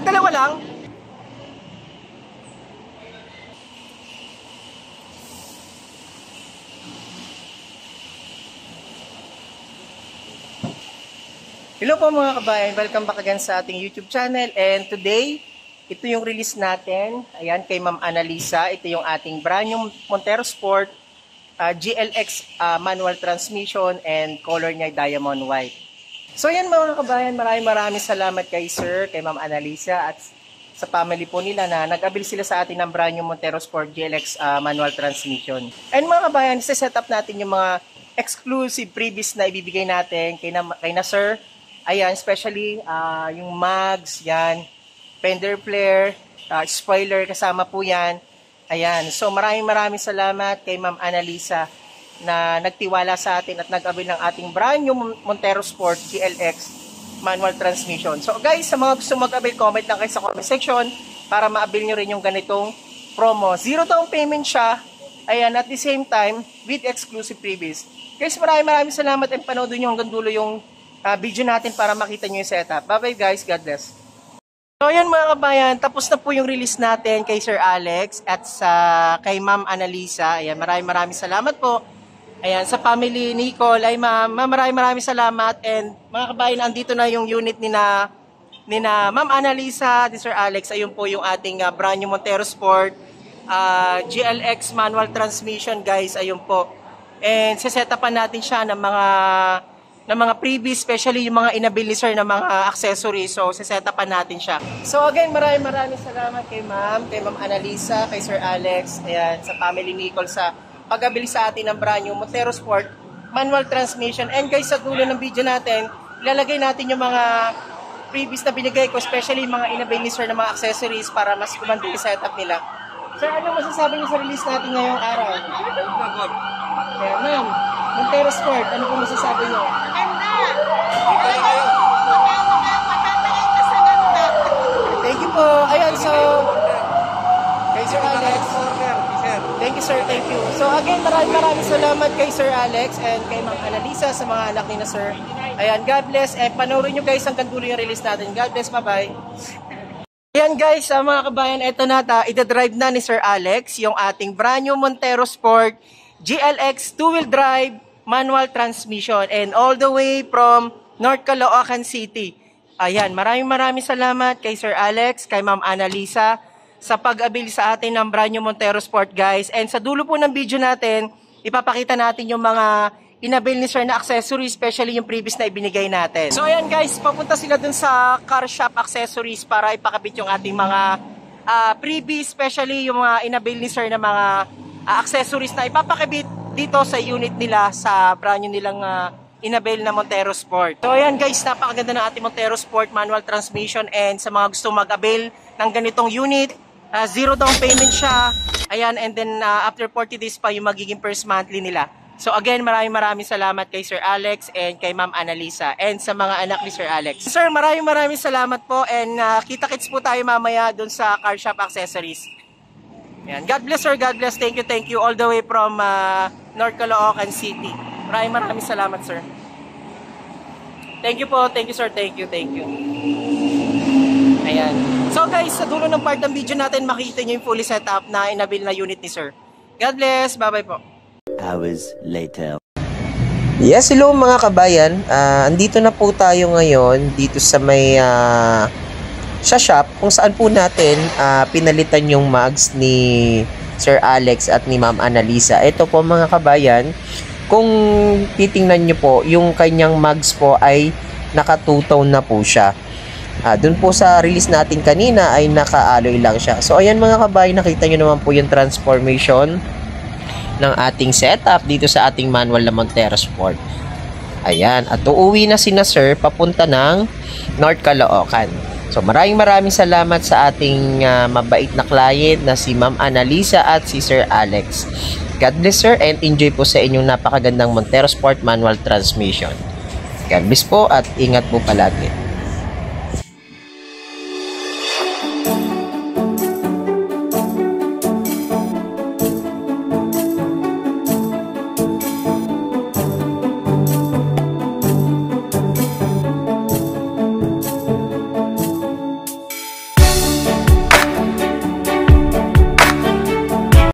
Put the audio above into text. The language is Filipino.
Dalawa lang? Hello po mga kabayan, welcome back again sa ating YouTube channel. And today, ito yung release natin. Ayan, kay Ma'am Annalisa. Ito yung ating brand new Montero Sport GLX manual transmission and color niya diamond white. So yan mga kabayan, maraming salamat kay Sir, kay Ma'am Annalisa at sa family po nila na nag-abil sila sa atin ng brand new Montero Sport GLX manual transmission. And mga kabayan, set up natin yung mga exclusive freebies na ibibigay natin kay na Sir. Ayan, especially yung mags, yan, fender flare, spoiler, kasama po yan. Ayan, so maraming salamat kay Ma'am Annalisa na nagtiwala sa atin at nag-abil ng ating brand new Montero Sport GLX manual transmission. So guys, sa mga gusto mag-abil, comment lang kayo sa comment section para ma-abil nyo rin yung ganitong promo. Zero down payment siya, ayan, at the same time, with exclusive freebies. Guys, maraming salamat and panoodin nyo hanggang dulo yung video natin para makita nyo yung setup. Bye-bye guys, God bless. So ayan mga kabayan, tapos na po yung release natin kay Sir Alex at kay Ma'am Annalisa. Ayan, maraming salamat po. Ayan, sa family Nicole, ay maraming salamat. And mga kabayan, andito na yung unit ni na Ma'am Annalisa, ni Sir Alex. Ayun po yung ating brand new Montero Sport GLX manual transmission guys. Ayun po. And sisetapan natin siya ng mga freebies, especially yung mga inabil ni Sir na mga accessories. So, sisetapan natin siya. So, again, maraming salamat kay Ma'am Annalisa, kay Sir Alex, ayan, sa family Nicole sa pag-abili sa atin ng brand new Montero Sport manual transmission. And guys, sa dulo ng video natin, ilalagay natin yung mga freebies na binigay ko, especially yung mga inabil ni Sir na mga accessories para mas kumanda yung setup nila. Sir, ano masasabi niyo sa release natin ngayong araw? Ayan, Ma'am, Montero Sport, ano po masasabi niyo? Thank you po. Ayan, so kay Sir Alex. Thank you sir, thank you. So again, maraming salamat kay Sir Alex and kay Ma'am Annalisa sa mga anak ni na Sir. Ayan, God bless. And panoorin nyo guys hanggang dulo yung release natin. God bless, bye-bye. Ayan guys, mga kabayan, eto na ida-drive na ni Sir Alex yung ating brand new Montero Sport GLX 2-wheel drive manual transmission and all the way from North Caloocan City. Ayan, maraming salamat kay Sir Alex, kay Ma'am Annalisa sa pag-abil sa atin ng brand new Montero Sport guys. And sa dulo po ng video natin, ipapakita natin yung mga inabil ni Sir na accessories, especially yung previous na ibinigay natin. So ayan guys, papunta sila dun sa car shop accessories para ipakabit yung ating mga previous, especially yung mga inabil ni Sir na mga accessories na ipapakabit dito sa unit nila sa brand new nilang inabil na Montero Sport. So ayan guys, napakaganda ng ating Montero Sport manual transmission and sa mga gusto mag-abil ng ganitong unit, zero down payment siya. Ayan, and then after 40 days pa yung magiging first monthly nila. So again, maraming salamat kay Sir Alex and kay Ma'am Annalisa and sa mga anak ni Sir Alex. Sir, maraming salamat po and kita-kits po tayo mamaya dun sa car shop accessories. Ayan. God bless sir, God bless. Thank you all the way from North Caloocan City. Maraming salamat sir. Thank you po, thank you sir, thank you. Ayan. So guys, sa dulo ng part ng video natin, makita nyo yung fully setup na inabil na unit ni Sir. God bless, bye-bye po. Hours later. Yes, hello mga kabayan. Andito na po tayo ngayon dito sa may sa shop kung saan po natin pinalitan yung mugs ni Sir Alex at ni Ma'am Annalisa. Ito po mga kabayan, kung titingnan nyo po, yung kanyang mugs po ay naka-two-tone na po siya. Doon po sa release natin kanina ay naka-alloy lang siya. So ayan mga kabayan, nakita nyo naman po yung transformation ng ating setup dito sa ating manual na Montero Sport. Ayan, at uuwi na sina Sir papunta ng North Caloocan. So maraming salamat sa ating mabait na client na si Ma'am Annalisa at si Sir Alex. God bless sir and enjoy po sa inyong napakagandang Montero Sport manual transmission. God bless po at ingat po palagi.